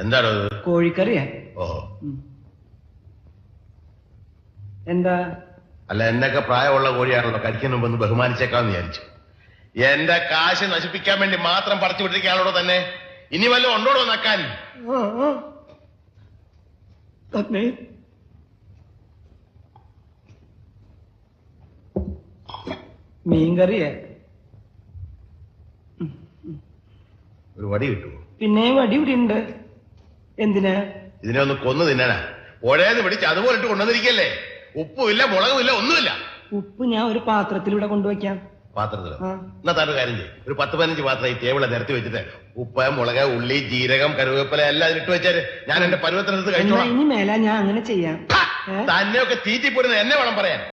എന്താണ് കോഴിക്കറിയാ. ഓഹോ. എന്താ? അല്ല, എന്നൊക്കെ പ്രായമുള്ള കോഴിയാണല്ലോ, കഴിക്കുന്ന മുമ്പ് ഒന്ന് ബഹുമാനിച്ചേക്കാന്ന് വിചാരിച്ചു. എന്റെ കാശ് നശിപ്പിക്കാൻ വേണ്ടി മാത്രം പറിച്ചു വിട്ടിരിക്കാണല്ലോ തന്നെ. ഇനി വല്ലതും ഉണ്ടോടോ നക്കാൻ? തന്നെ മീൻകറിയാ. ഒരു വടി കിട്ടുമോ? പിന്നെ വടി ഇവിടെ ഉണ്ട്. എന്തിനാ? ഇതിനെ ഒന്ന് കൊന്നു തിന്നാനാ. പുഴേന്ന് പിടിച്ച് അതുപോലെ ഇട്ട് കൊണ്ടുവന്നിരിക്കല്ലേ. ഉപ്പുമില്ല, മുളകുമില്ല, ഒന്നുമില്ല. ഉപ്പ് ഞാൻ ഒരു പാത്രത്തിലൂടെ കൊണ്ടുവയ്ക്കാം. പാത്രത്തിലോ? എന്നാ താൻ കാര്യം ചെയ്യും, ഒരു 10-15 പാത്രം ഈ ടേബിളെ നിരത്തി വെച്ചിട്ട് ഉപ്പ്, മുളക്, ഉള്ളി, ജീരകം, കരുവേപ്പില എല്ലാം ഇട്ട് വെച്ചാല് ഞാൻ എന്റെ പരുവത്തിനടുത്ത് കഴിച്ചോളാം. ഇനി മേല ഞാൻ അങ്ങനെ ചെയ്യാം. തന്നെയൊക്കെ തീറ്റിപ്പോരുന്ന എന്നെ വേണം പറയാൻ.